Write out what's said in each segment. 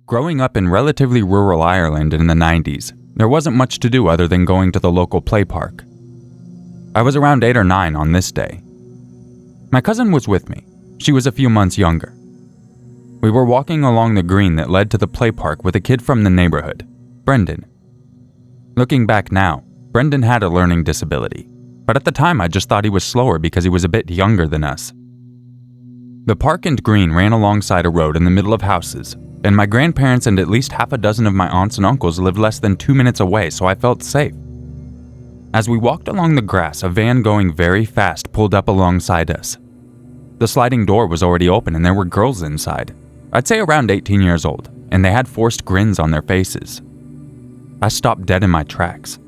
Growing up in relatively rural Ireland in the 90s, there wasn't much to do other than going to the local play park. I was around 8 or 9 on this day. My cousin was with me. She was a few months younger. We were walking along the green that led to the play park with a kid from the neighborhood, Brendan. Looking back now, Brendan had a learning disability, but at the time I just thought he was slower because he was a bit younger than us. The park and green ran alongside a road in the middle of houses, and my grandparents and at least half a dozen of my aunts and uncles lived less than 2 minutes away, so I felt safe. As we walked along the grass, a van going very fast pulled up alongside us. The sliding door was already open and there were girls inside. I'd say around 18 years old, and they had forced grins on their faces. I stopped dead in my tracks.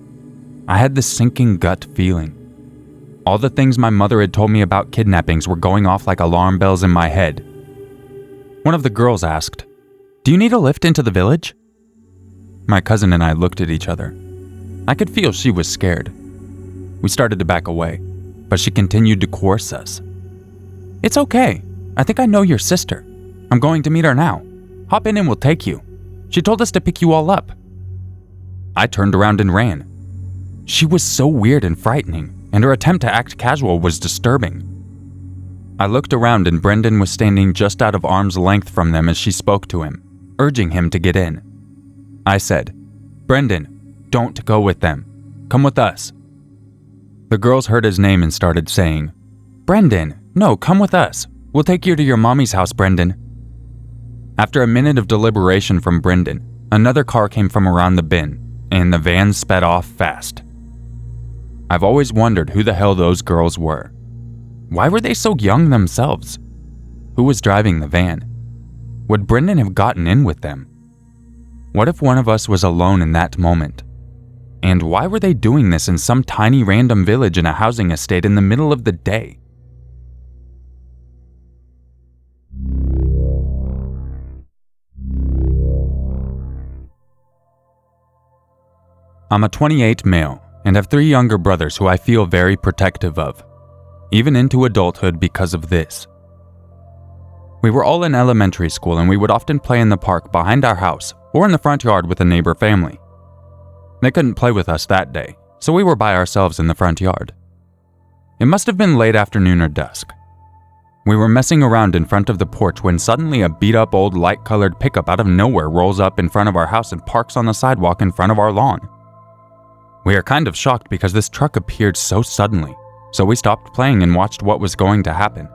I had this sinking gut feeling. All the things my mother had told me about kidnappings were going off like alarm bells in my head. One of the girls asked, "Do you need a lift into the village?" My cousin and I looked at each other. I could feel she was scared. We started to back away, but she continued to coerce us. "It's okay. I think I know your sister. I'm going to meet her now. Hop in and we'll take you. She told us to pick you all up." I turned around and ran. She was so weird and frightening, and her attempt to act casual was disturbing. I looked around and Brendan was standing just out of arm's length from them as she spoke to him, urging him to get in. I said, "Brendan, don't go with them. Come with us." The girls heard his name and started saying, "Brendan, no, come with us. We'll take you to your mommy's house, Brendan." After a minute of deliberation from Brendan, another car came from around the bend, and the van sped off fast. I've always wondered who the hell those girls were. Why were they so young themselves? Who was driving the van? Would Brendan have gotten in with them? What if one of us was alone in that moment? And why were they doing this in some tiny random village in a housing estate in the middle of the day? I'm a 28 male and have 3 younger brothers who I feel very protective of, even into adulthood because of this. We were all in elementary school and we would often play in the park behind our house or in the front yard with a neighbor family. They couldn't play with us that day, so we were by ourselves in the front yard. It must have been late afternoon or dusk. We were messing around in front of the porch when suddenly a beat-up old light-colored pickup out of nowhere rolls up in front of our house and parks on the sidewalk in front of our lawn. We are kind of shocked because this truck appeared so suddenly, so we stopped playing and watched what was going to happen.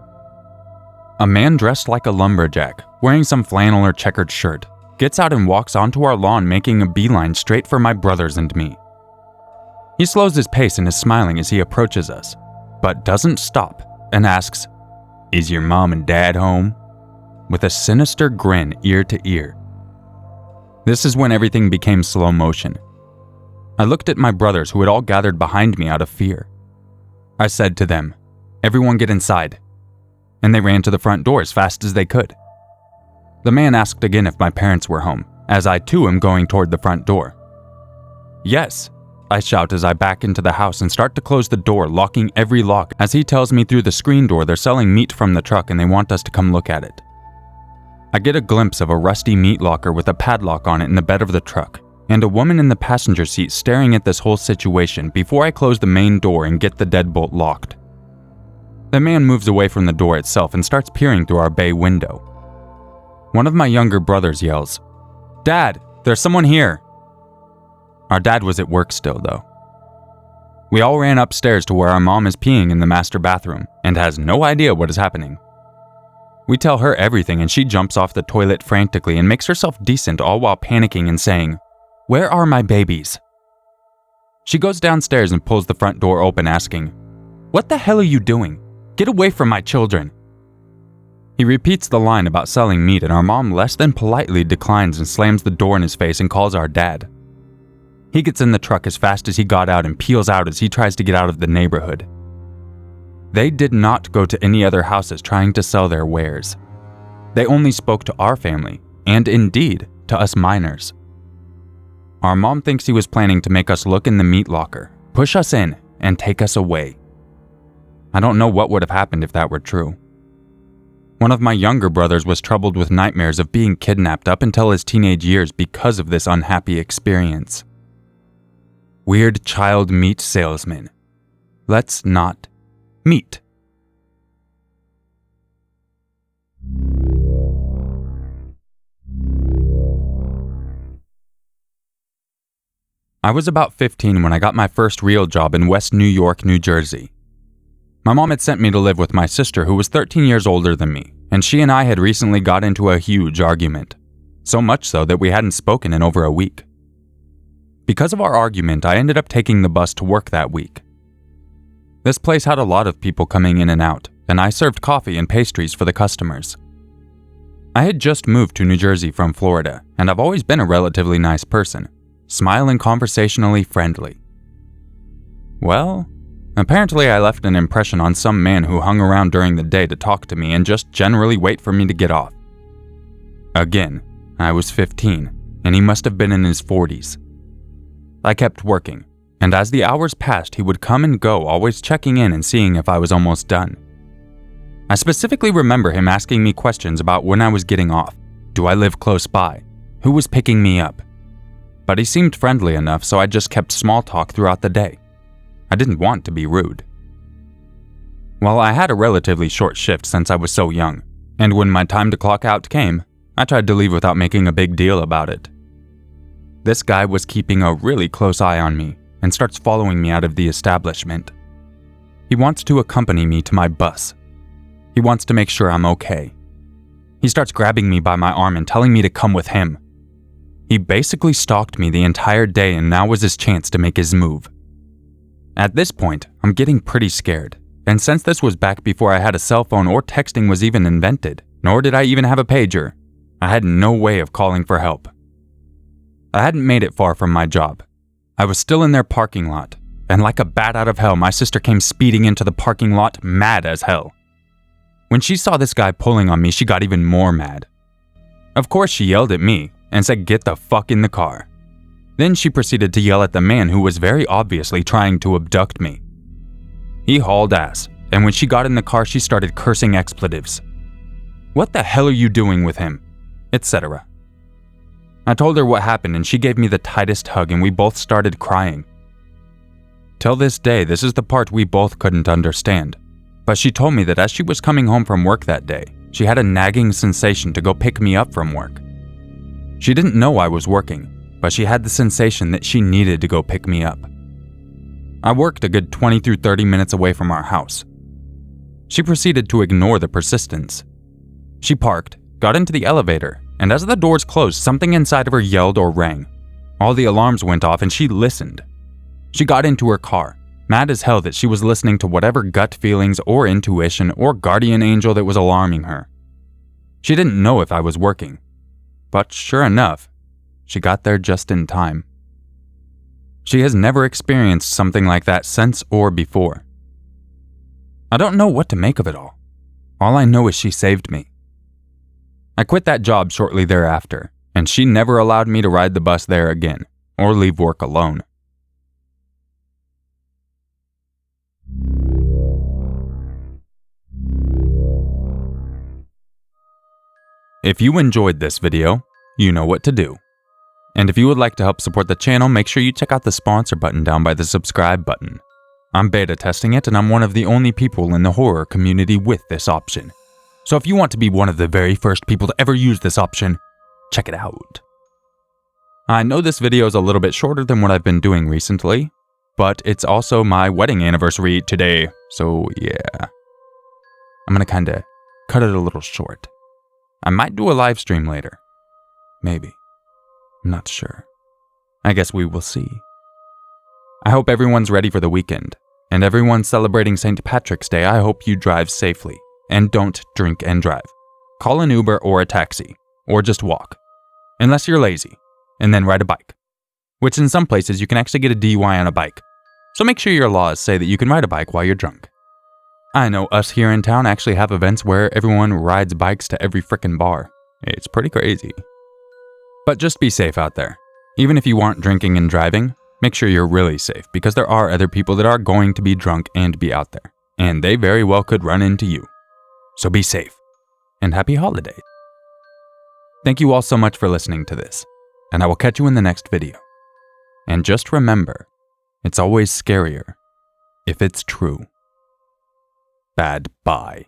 A man dressed like a lumberjack, wearing some flannel or checkered shirt, gets out and walks onto our lawn, making a beeline straight for my brothers and me. He slows his pace and is smiling as he approaches us, but doesn't stop and asks, "Is your mom and dad home?" with a sinister grin ear to ear. This is when everything became slow motion. I looked at my brothers who had all gathered behind me out of fear. I said to them, "Everyone get inside," and they ran to the front door as fast as they could. The man asked again if my parents were home, as I too am going toward the front door. "Yes," I shout as I back into the house and start to close the door, locking every lock as he tells me through the screen door they're selling meat from the truck and they want us to come look at it. I get a glimpse of a rusty meat locker with a padlock on it in the bed of the truck, and a woman in the passenger seat staring at this whole situation before I close the main door and get the deadbolt locked. The man moves away from the door itself and starts peering through our bay window. One of my younger brothers yells, "Dad, there's someone here." Our dad was at work still, though. We all ran upstairs to where our mom is peeing in the master bathroom and has no idea what is happening. We tell her everything and she jumps off the toilet frantically and makes herself decent, all while panicking and saying, "Where are my babies?" She goes downstairs and pulls the front door open, asking, "What the hell are you doing? Get away from my children." He repeats the line about selling meat and our mom less than politely declines and slams the door in his face and calls our dad. He gets in the truck as fast as he got out and peels out as he tries to get out of the neighborhood. They did not go to any other houses trying to sell their wares. They only spoke to our family, and indeed, to us minors. Our mom thinks he was planning to make us look in the meat locker, push us in, and take us away. I don't know what would have happened if that were true. One of my younger brothers was troubled with nightmares of being kidnapped up until his teenage years because of this unhappy experience. Weird child meat salesman. Let's not meet. I was about 15 when I got my first real job in West New York, New Jersey. My mom had sent me to live with my sister, who was 13 years older than me, and she and I had recently got into a huge argument. So much so that we hadn't spoken in over a week. Because of our argument, I ended up taking the bus to work that week. This place had a lot of people coming in and out, and I served coffee and pastries for the customers. I had just moved to New Jersey from Florida, and I've always been a relatively nice person, smile and conversationally friendly. Well, apparently I left an impression on some man who hung around during the day to talk to me and just generally wait for me to get off. Again, I was 15, and he must have been in his 40s. I kept working, and as the hours passed, he would come and go, always checking in and seeing if I was almost done. I specifically remember him asking me questions about when I was getting off, do I live close by, who was picking me up. But he seemed friendly enough, so I just kept small talk throughout the day. I didn't want to be rude. Well, I had a relatively short shift since I was so young, and when my time to clock out came, I tried to leave without making a big deal about it. This guy was keeping a really close eye on me and starts following me out of the establishment. He wants to accompany me to my bus. He wants to make sure I'm okay. He starts grabbing me by my arm and telling me to come with him. He basically stalked me the entire day, and now was his chance to make his move. At this point, I'm getting pretty scared, and since this was back before I had a cell phone or texting was even invented, nor did I even have a pager, I had no way of calling for help. I hadn't made it far from my job. I was still in their parking lot, and like a bat out of hell, my sister came speeding into the parking lot, mad as hell. When she saw this guy pulling on me, she got even more mad. Of course, she yelled at me and said, "Get the fuck in the car." Then she proceeded to yell at the man who was very obviously trying to abduct me. He hauled ass, and when she got in the car, she started cursing expletives. "What the hell are you doing with him?" etc. I told her what happened, and she gave me the tightest hug, and we both started crying. Till this day, this is the part we both couldn't understand. But she told me that as she was coming home from work that day, she had a nagging sensation to go pick me up from work. She didn't know I was working, but she had the sensation that she needed to go pick me up. I worked a good 20 through 30 minutes away from our house. She proceeded to ignore the persistence. She parked, got into the elevator, and as the doors closed, something inside of her yelled or rang. All the alarms went off and she listened. She got into her car, mad as hell that she was listening to whatever gut feelings or intuition or guardian angel that was alarming her. She didn't know if I was working, but sure enough, she got there just in time. She has never experienced something like that since or before. I don't know what to make of it all. All I know is she saved me. I quit that job shortly thereafter, and she never allowed me to ride the bus there again, or leave work alone. If you enjoyed this video, you know what to do. And if you would like to help support the channel, make sure you check out the sponsor button down by the subscribe button. I'm beta testing it, and I'm one of the only people in the horror community with this option. So if you want to be one of the very first people to ever use this option, check it out. I know this video is a little bit shorter than what I've been doing recently, but it's also my wedding anniversary today, so yeah. I'm gonna kinda cut it a little short. I might do a live stream later. Maybe. I'm not sure. I guess we will see. I hope everyone's ready for the weekend, and everyone celebrating St. Patrick's Day, I hope you drive safely, and don't drink and drive. Call an Uber or a taxi, or just walk. Unless you're lazy, and then ride a bike. Which in some places you can actually get a DUI on a bike, so make sure your laws say that you can ride a bike while you're drunk. I know us here in town actually have events where everyone rides bikes to every frickin' bar. It's pretty crazy. But just be safe out there. Even if you aren't drinking and driving, make sure you're really safe, because there are other people that are going to be drunk and be out there, and they very well could run into you. So be safe, and happy holidays. Thank you all so much for listening to this, and I will catch you in the next video. And just remember, it's always scarier if it's true. Bad bye.